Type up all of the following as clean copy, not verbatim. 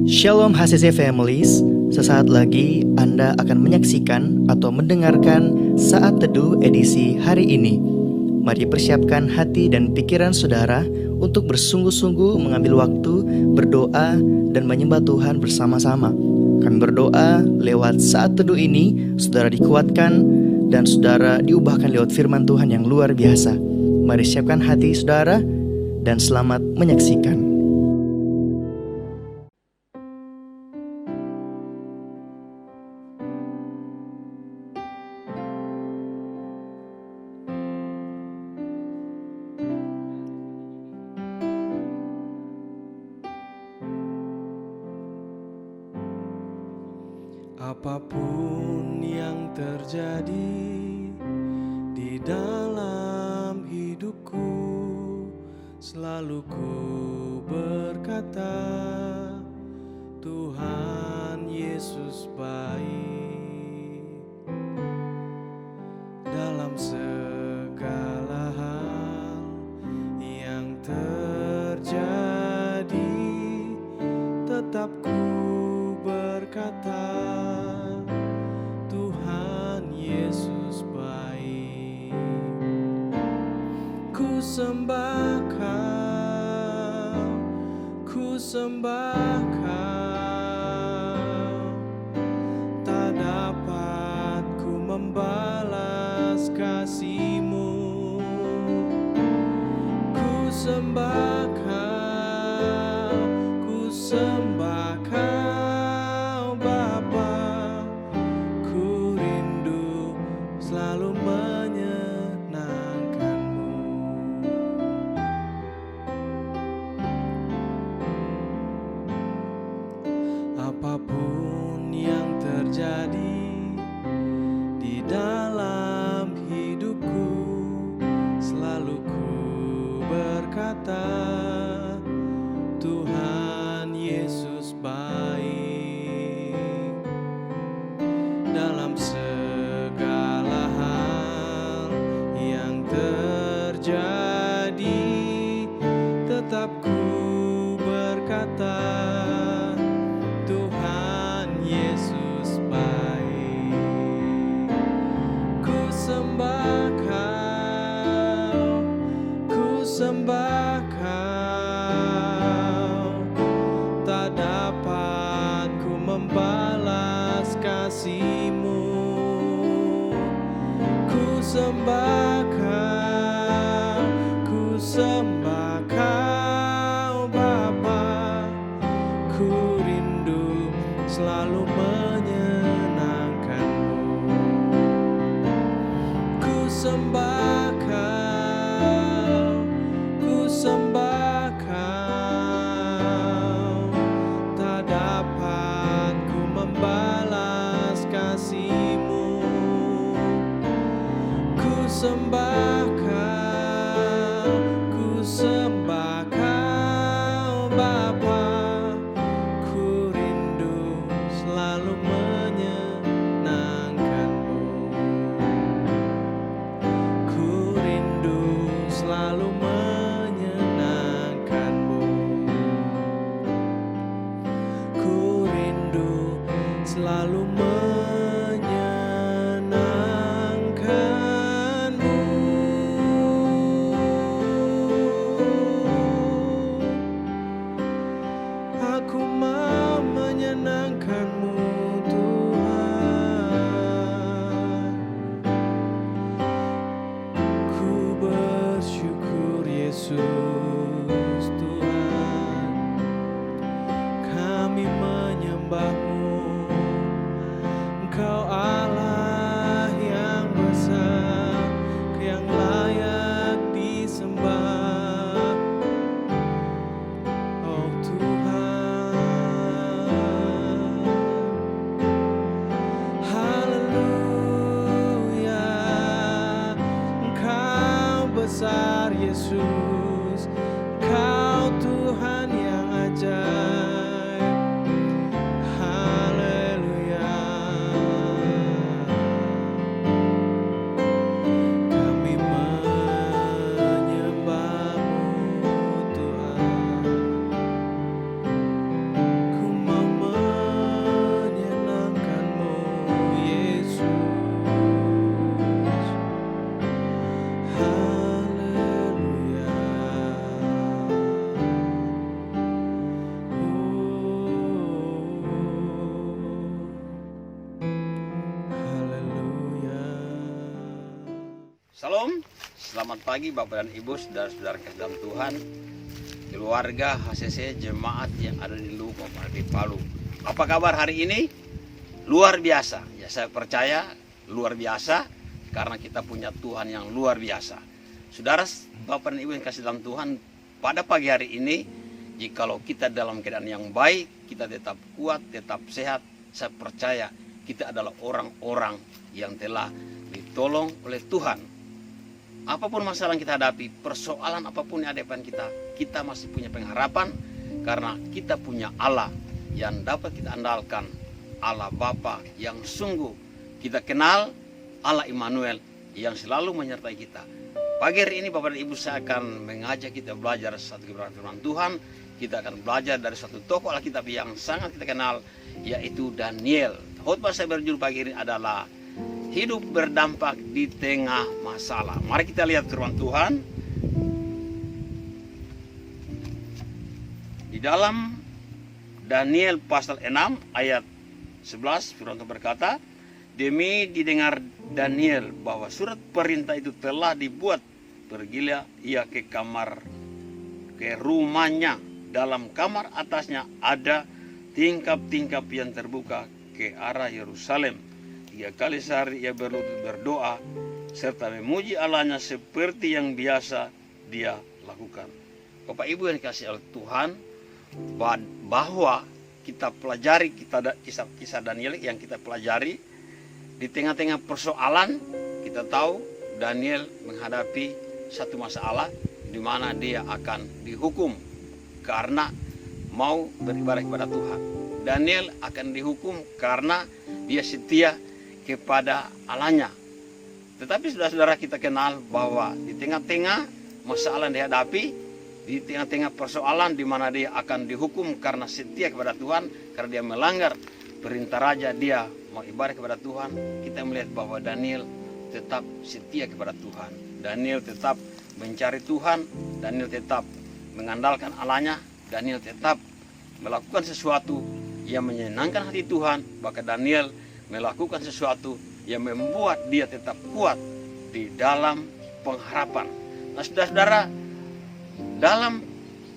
Shalom HCC Families, sesaat lagi Anda akan menyaksikan atau mendengarkan Saat Teduh edisi hari ini. Mari persiapkan hati dan pikiran saudara untuk bersungguh-sungguh mengambil waktu, berdoa, dan menyembah Tuhan bersama-sama. Kami berdoa lewat Saat Teduh ini, saudara dikuatkan dan saudara diubahkan lewat firman Tuhan yang luar biasa. Mari siapkan hati saudara dan selamat menyaksikan. Apapun yang terjadi di dalam hidupku, selalu ku berkata, Tuhan Yesus baik. Dalam segala hal yang terjadi, tetap ku berkata, Tuhan Yesus baik. Ku sembah Kau, ku sembah Kau, tak dapat ku membalas kasih-Mu. Ku sembah Kau, ku sembah Kau Bapa, ku rindu selalu menyenangkan-Mu. Apapun yang terjadi di dalam hidupku, selalu ku berkata, Tuhan Yesus baik. Dalam segala hal yang terjadi, tetap ku berkata, Tuhan Yesus baik. Ku sembah Kau, ku sembah Kau, tak dapat ku membalas kasih-Mu. Ku sembah Kau, ku sembah Kau Bapa, ku rindu selalu menyenangkan-Mu. Ku sembah Kau, ku sembah Kau, tak dapat ku membalas kasih-Mu. Ku sembah Kau, ku sembah Kau Bapa, ku rindu selalu menyenangkan-Mu. Ku rindu selalu menyenangkan-Mu. Ku rindu selalu menyenangkan-Mu. Aku mau menyenangkan-Mu, Tuhan. Ku bersyukur Yesus Tuhan, kami menyembah-Mu. Engkau Allah yang besar, yang layak disembah. Oh Tuhan, haleluya. Engkau besar Yesus, Engkau Tuhan yang ajaib. Haleluya. Kami menyembah-Mu Tuhan. Ku mau Salam, selamat pagi Bapak dan Ibu, saudara-saudara kasih dalam Tuhan, keluarga HCC jemaat yang ada di Lumo, di Palu. Apa kabar hari ini? Luar biasa. Ya, saya percaya luar biasa karena kita punya Tuhan yang luar biasa. Saudara, Bapak dan Ibu yang kasih dalam Tuhan, pada pagi hari ini, jikalau kita dalam keadaan yang baik, kita tetap kuat, tetap sehat, saya percaya kita adalah orang-orang yang telah ditolong oleh Tuhan. Apapun masalah yang kita hadapi, persoalan apapun yang ada di depan kita masih punya pengharapan karena kita punya Allah yang dapat kita andalkan, Allah Bapa yang sungguh kita kenal, Allah Immanuel yang selalu menyertai kita. Pagi hari ini Bapak dan Ibu, saya akan mengajak kita belajar satu kebenaran firman Tuhan. Kita akan belajar dari satu tokoh Alkitab yang sangat kita kenal, yaitu Daniel. Khotbah saya berjudul pagi ini adalah hidup berdampak di tengah masalah. Mari kita lihat firman Tuhan di dalam Daniel pasal 6 ayat 11. Firman Tuhan berkata, demi didengar Daniel bahwa surat perintah itu telah dibuat, pergilah ia ke rumahnya. Dalam kamar atasnya ada tingkap-tingkap yang terbuka ke arah Yerusalem. 3 kali sehari ia berlutut berdoa serta memuji Allahnya seperti yang biasa dia lakukan. Bapak Ibu yang dikasihi oleh Tuhan, bahwa kita pelajari kisah Daniel yang kita pelajari di tengah-tengah persoalan, kita tahu Daniel menghadapi satu masalah di mana dia akan dihukum karena mau beribadah kepada Tuhan. Daniel akan dihukum karena dia setia kepada Allahnya. Tetapi saudara-saudara, kita kenal bahwa di tengah-tengah masalah yang dihadapi, di tengah-tengah persoalan di mana dia akan dihukum karena setia kepada Tuhan, karena dia melanggar perintah raja, dia mau ibadah kepada Tuhan, kita melihat bahwa Daniel tetap setia kepada Tuhan. Daniel tetap mencari Tuhan, Daniel tetap mengandalkan Allahnya, Daniel tetap melakukan sesuatu yang menyenangkan hati Tuhan. Bahkan Daniel melakukan sesuatu yang membuat dia tetap kuat di dalam pengharapan. Nah, saudara-saudara, dalam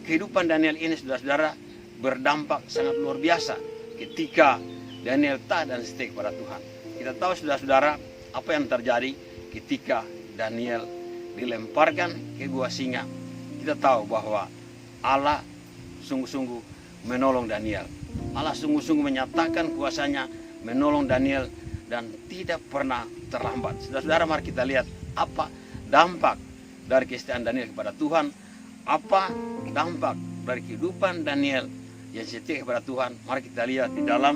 kehidupan Daniel ini, saudara-saudara, berdampak sangat luar biasa ketika Daniel taat dan setia kepada Tuhan. Kita tahu saudara-saudara apa yang terjadi ketika Daniel dilemparkan ke gua singa. Kita tahu bahwa Allah sungguh-sungguh menolong Daniel. Allah sungguh-sungguh menyatakan kuasanya menolong Daniel dan tidak pernah terlambat. Saudara-saudara, mari kita lihat apa dampak dari kesetiaan Daniel kepada Tuhan, apa dampak dari kehidupan Daniel yang setia kepada Tuhan. Mari kita lihat di dalam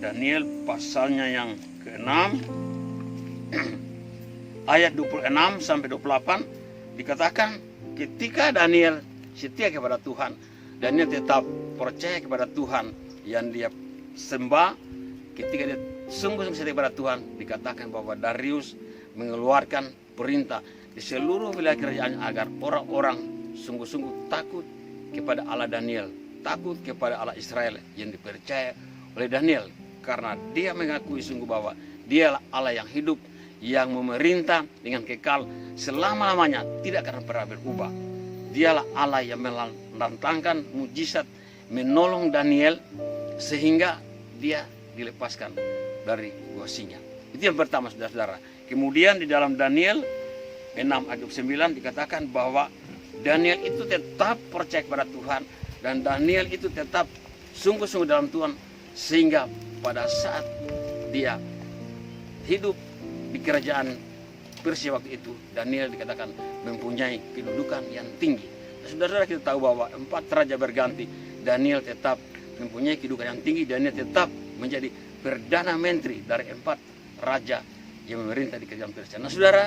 Daniel pasalnya yang ke-6 ayat 26 sampai 28 dikatakan ketika Daniel setia kepada Tuhan, Daniel tetap percaya kepada Tuhan yang dia sembah. Ketika dia sungguh-sungguh setia kepada Tuhan, dikatakan bahwa Darius mengeluarkan perintah di seluruh wilayah kerajaan agar orang-orang sungguh-sungguh takut kepada Allah Daniel, takut kepada Allah Israel yang dipercaya oleh Daniel, karena dia mengakui sungguh bahwa dialah Allah yang hidup, yang memerintah dengan kekal selama-lamanya, tidak akan pernah berubah. Dialah Allah yang melantangkan mujizat, menolong Daniel sehingga dia dilepaskan dari gua singa. Itu yang pertama, saudara-saudara. Kemudian di dalam Daniel 6 ayat 9 dikatakan bahwa Daniel itu tetap percaya kepada Tuhan dan Daniel itu tetap sungguh-sungguh dalam Tuhan, sehingga pada saat dia hidup di kerajaan Persia waktu itu, Daniel dikatakan mempunyai kedudukan yang tinggi. Saudara-saudara, kita tahu bahwa 4 raja berganti, Daniel tetap mempunyai kedudukan yang tinggi. Daniel tetap menjadi perdana menteri dari 4 raja yang memerintah di kerajaan Persia. Nah, saudara,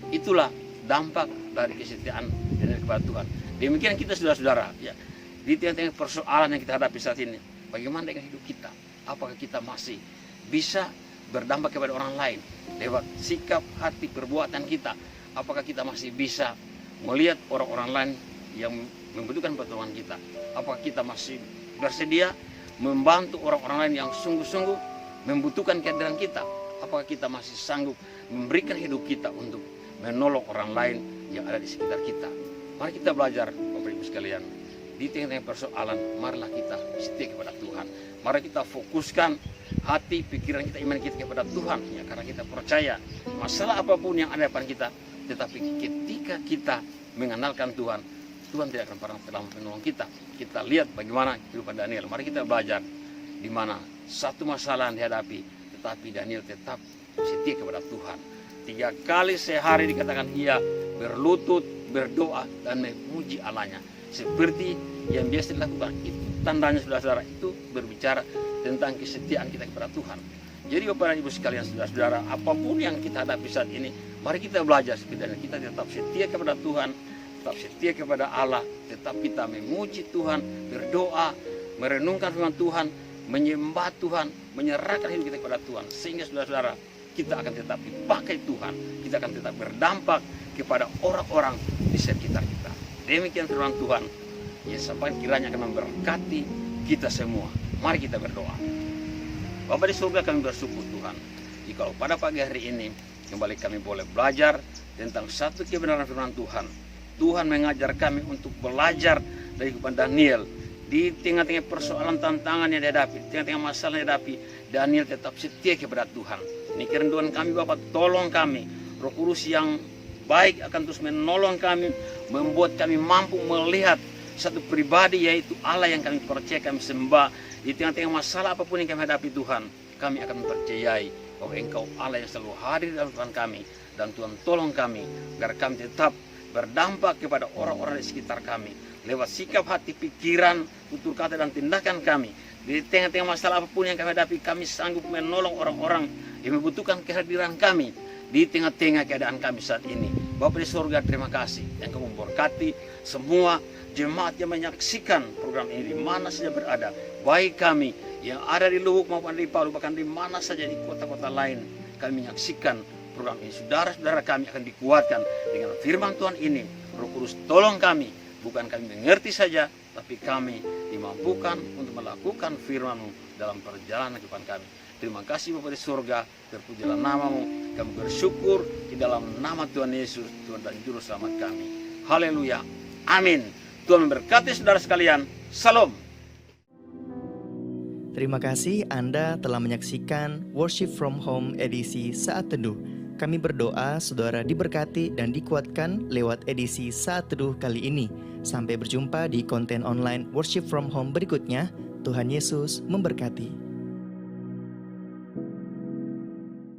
itulah dampak dari kesetiaan Daniel kepada Tuhan. Demikian kita, saudara-saudara, ya, di tengah-tengah persoalan yang kita hadapi saat ini, bagaimana dengan hidup kita? Apakah kita masih bisa berdampak kepada orang lain lewat sikap, hati, perbuatan kita? Apakah kita masih bisa melihat orang-orang lain yang membutuhkan pertolongan kita? Apakah kita masih bersedia membantu orang-orang lain yang sungguh-sungguh membutuhkan kehadiran kita? Apakah kita masih sanggup memberikan hidup kita untuk menolong orang lain yang ada di sekitar kita. Mari kita belajar, Bapak Ibu sekalian, di tengah-tengah persoalan, marilah kita setia kepada Tuhan. Mari kita fokuskan hati, pikiran kita, iman kita kepada Tuhan, ya, karena kita percaya masalah apapun yang ada depan kita, tetapi ketika kita mengenalkan Tuhan, Tuhan tidak akan pernah terlambat menolong kita. Kita lihat bagaimana kehidupan Daniel. Mari kita belajar di mana satu masalah yang dihadapi, tetapi Daniel tetap setia kepada Tuhan. 3 kali sehari dikatakan ia berlutut, berdoa, dan memuji Allahnya. Seperti yang biasa dilakukan. Itu tandanya, saudara-saudara, itu berbicara tentang kesetiaan kita kepada Tuhan. Jadi Bapak dan Ibu sekalian, saudara-saudara, apapun yang kita hadapi saat ini, mari kita belajar setidaknya kita tetap setia kepada Tuhan, tetap setia kepada Allah, tetap kita memuji Tuhan, berdoa, merenungkan firman Tuhan, menyembah Tuhan, menyerahkan hidup kita kepada Tuhan, sehingga saudara-saudara, kita akan tetap dipakai Tuhan, kita akan tetap berdampak kepada orang-orang di sekitar kita. Demikian firman Tuhan, ya, sampai kiranya akan memberkati kita semua. Mari kita berdoa. Bapa di surga, kami bersyukur Tuhan, jika pada pagi hari ini kembali kami boleh belajar tentang satu kebenaran firman Tuhan. Tuhan mengajar kami untuk belajar dari kehidupan Daniel. Di tengah-tengah persoalan, tantangan yang dihadapi, di tengah-tengah masalah yang dihadapi, Daniel tetap setia kepada Tuhan. Ini kerinduan kami, Bapak, tolong kami. Roh Kudus yang baik akan terus menolong kami, membuat kami mampu melihat satu pribadi, yaitu Allah yang kami percaya, kami sembah. Di tengah-tengah masalah apapun yang kami hadapi Tuhan, kami akan mempercayai bahwa Engkau Allah yang selalu hadir dalam Tuhan kami. Dan Tuhan tolong kami, agar kami tetap berdampak kepada orang-orang di sekitar kami. Lewat sikap hati, pikiran, tutur kata, dan tindakan kami. Di tengah-tengah masalah apapun yang kami hadapi, kami sanggup menolong orang-orang yang membutuhkan kehadiran kami di tengah-tengah keadaan kami saat ini. Bapa di surga, terima kasih yang Kau memberkati semua jemaat yang menyaksikan program ini di mana saja berada, baik kami yang ada di Luwuk maupun di Palu, bahkan di mana saja di kota-kota lain kami menyaksikan program ini. Saudara-saudara kami akan dikuatkan dengan firman Tuhan ini. Roh Kudus, tolong kami, bukan kami mengerti saja, tapi kami dimampukan untuk melakukan firman-Mu dalam perjalanan kehidupan kami. Terima kasih Bapa di surga, terpujilah nama-Mu. Kami bersyukur di dalam nama Tuhan Yesus, Tuhan dan Juru Selamat kami. Haleluya. Amin. Tuhan memberkati saudara sekalian. Salam. Terima kasih Anda telah menyaksikan Worship from Home edisi Saat Teduh. Kami berdoa saudara diberkati dan dikuatkan lewat edisi Saat Teduh kali ini. Sampai berjumpa di konten online Worship from Home berikutnya. Tuhan Yesus memberkati.